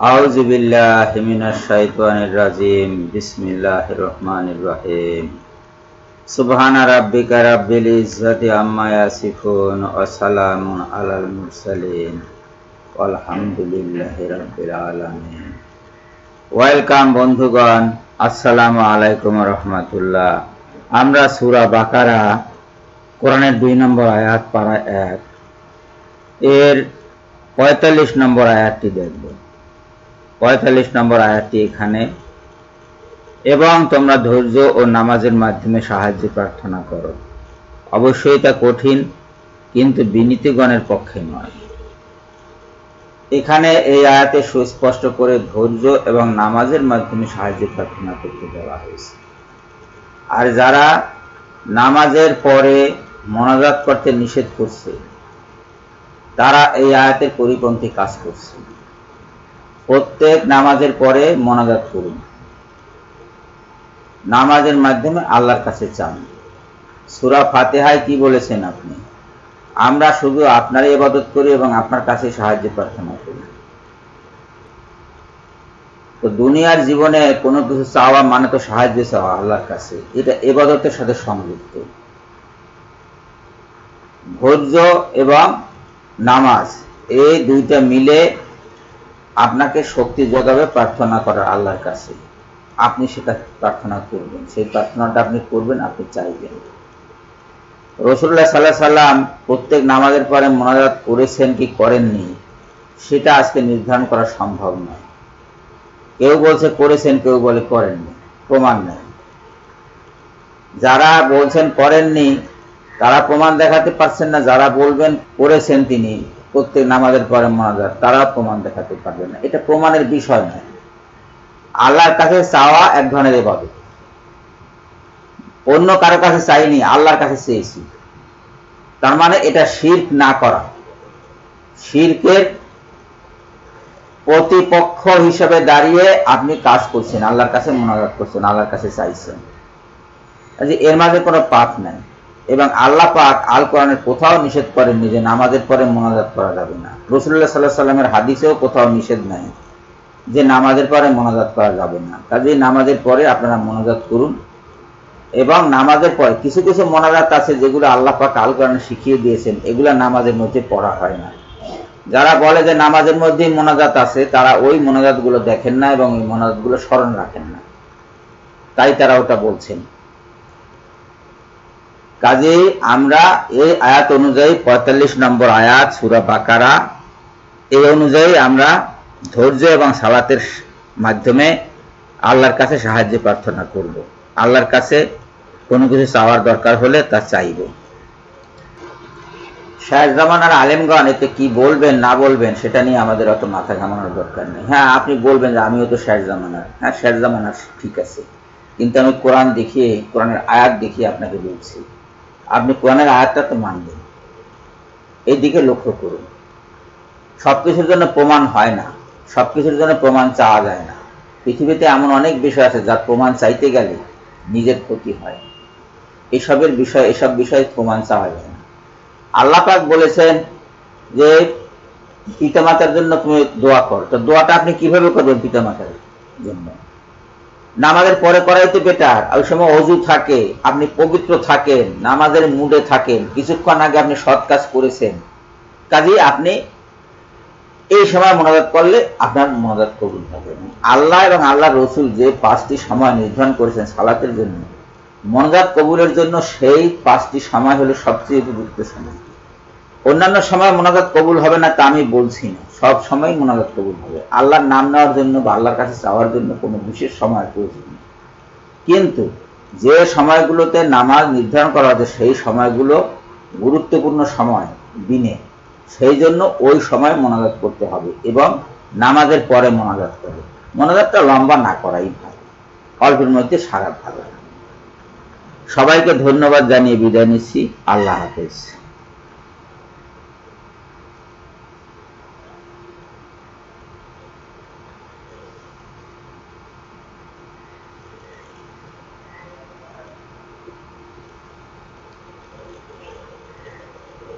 আউযু বিল্লাহি মিনাশ শাইতানির রাজিম। বিসমিল্লাহির রহমানির রহিম। সুবহানা রাব্বিকা রাব্বিল ইজ্জাতি আম্মা ইয়াসিফুন ওয়া সালামুন আলাল মুরসালিন ওয়ালহামদুলিল্লাহি রাব্বিল আলামিন। ওয়েলকাম বন্ধুগণ, আসসালামু আলাইকুম ওয়া রাহমাতুল্লাহ। আমরা সূরা বাকারা কোরআনের 2 নম্বর আয়াত পারা 1 এর 45 নম্বর আয়াতটি দেখব। 45 নম্বর আয়াতটি এখানে, এবং তোমরা ধৈর্য ও নামাজের মাধ্যমে সাহায্য প্রার্থনা করো। অবশ্যই তা কঠিন, কিন্তু বিনীতগণের পক্ষে নয়। এখানে এই আয়াতে সুস্পষ্ট করে ধৈর্য এবং নামাজের মাধ্যমে সাহায্য প্রার্থনা করতে বলা হয়েছে। আর যারা নামাজের পরে মোনাজাত করতে নিষেধ করছে, তারা এই আয়াতের পরিপন্থী কাজ করছে। প্রত্যেক নামাজের পরে মোনাজাত করুন, নামাজের মাধ্যমে আল্লাহর কাছে চান। সূরা ফাতিহায় কি বলেছেন আপনি? আমরা শুধু আপনারই ইবাদত করি এবং আপনার কাছে সাহায্য প্রার্থনা করি। তো দুনিয়ার জীবনে কোনো কিছু চাওয়া মানে তো সাহায্য চাওয়া আল্লাহর কাছে, এটা ইবাদতের সাথে সংযুক্ত। ধৈর্য এবং নামাজ এই দুইটা মিলে আপনাকে শক্তি যোগাবে প্রার্থনা করার আল্লাহর কাছে। আপনি সেটা প্রার্থনা করবেন, সেই প্রার্থনাটা আপনি করবেন, আপনি চাইবেন। রাসূলুল্লাহ সাল্লাল্লাহু আলাইহি সাল্লাম প্রত্যেক নামাজের পরে মোনাজাত করেছেন কি করেননি, সেটা আজকে নির্ধারণ করা সম্ভব নয়। কেউ বলছে করেছেন, কেউ বলে করেননি, প্রমাণ নেই। যারা বলছেন করেননি তারা প্রমাণ দেখাতে পারছেন না, যারা বলবেন করেছেন তিনি প্রত্যেক নামাজের পরে মোনাজাত, তারা প্রমাণ দেখাতে পারবেন না। এটা প্রমাণের বিষয় নয়। আল্লাহর কাছে চাওয়া এক ধরনের ইবাদত। অন্য কারো কাছে চাইনি, আল্লাহর কাছে চেয়েছি, তার মানে এটা শিরক না করা। শিরকের প্রতিপক্ষ হিসেবে দাঁড়িয়ে আপনি কাজ করছেন, আল্লাহর কাছে মোনাজাত করছেন, আল্লাহর কাছে চাইছেন। এর মাঝে কোনো পাপ নাই। এবং আল্লাহ পাক আল কোরআনের কোথাও নিষেধ করেননি যে নামাজের পরে মোনাজাত করা যাবে না। রাসূলুল্লাহ সাল্লাল্লাহু আলাইহি সাল্লামের হাদিসেও কোথাও নিষেধ নাই যে নামাজের পরে মোনাজাত করা যাবে না। কাজেই নামাজের পরে আপনারা মোনাজাত করুন। এবং নামাজের পরে কিছু কিছু মোনাজাত আছে যেগুলো আল্লাহ পাক আল কোরআনে শিখিয়ে দিয়েছেন, এগুলো নামাজের মধ্যে পড়া হয় না। যারা বলে যে নামাজের মধ্যেই মোনাজাত আছে, তারা ওই মোনাজাতগুলো দেখেন না এবং ওই মোনাজাতগুলো স্মরণ রাখেন না, তাই তারা ওটা বলছেন। কাজেই আমরা এই আয়াত অনুযায়ী 45 নম্বর আয়াত সূরা বাকারা, এই অনুযায়ী আমরা ধৈর্য এবং সালাতের মাধ্যমে আল্লাহর কাছে সাহায্য প্রার্থনা করব। আল্লাহর কাছে কোনো কিছু চাওয়ার দরকার হলে তা চাইব। শেষ জামানার আলেমগণ এতে কি বলবেন না বলবেন সেটা নিয়ে আমাদের অত মাথা ঘামানোর দরকার নেই। হ্যাঁ, আপনি বলবেন যে আমিও তো শেষ জামানার। হ্যাঁ, শেষ জামানার ঠিক আছে, কিন্তু আমি কোরআন দেখিয়ে, কোরআনের আয়াত দেখিয়ে আপনাকে বলছি, আপনি কোরআনের আয়াতটা তো মানবেন। এই দিকে লক্ষ্য করুন। সবকিছুর জন্য প্রমাণ হয় না, সবকিছুর জন্য প্রমাণ চাওয়া যায় না। পৃথিবীতে এমন অনেক বিষয় আছে যার প্রমাণ চাইতে গেলে নিজের ক্ষতি হয়। এসব বিষয়ে প্রমাণ চাওয়া যায় না। আল্লাহ পাক বলেছেন যে পিতামাতার জন্য তুমি দোয়া করো। তো দোয়াটা আপনি কিভাবে করবেন পিতামাতার জন্য? নামাজের পরে করাই তো বেটার। ওই সময় অজু থাকে, আপনি পবিত্র থাকেন, নামাজের মুডে থাকেন, কিছুক্ষণ আগে আপনি সৎ কাজ করেছেন। কাজেই আপনি এই সময় মোনাজাত করলে আপনার মোনাজাত কবুল হবে। আল্লাহ এবং আল্লাহ রসুল যে 5টি সময় নির্ধারণ করেছেন সালাতের জন্য, মোনাজাত কবুলের জন্য, সেই 5টি সময় হলো সবচেয়ে উপযুক্ত সময়। অন্যান্য সময় মোনাজাত কবুল হবে না তা আমি বলছি না, সব সময় মোনাজাত কবুল হবে। আল্লাহর নাম নেওয়ার জন্য বা আল্লাহর কাছে চাওয়ার জন্য কোনো বিশেষ সময় প্রয়োজন নেই। কিন্তু যে সময়গুলোতে নামাজ নির্ধারণ করা হয়েছে সেই সময়গুলো গুরুত্বপূর্ণ সময় দিনে, সেই জন্য ওই সময় মোনাজাত করতে হবে এবং নামাজের পরে মোনাজাত করবে। মোনাজাতটা লম্বা না করাই ভালো, অল্পের মধ্যে সারা ভালো। সবাইকে ধন্যবাদ জানিয়ে বিদায় নিচ্ছি। আল্লাহ হাফেজ।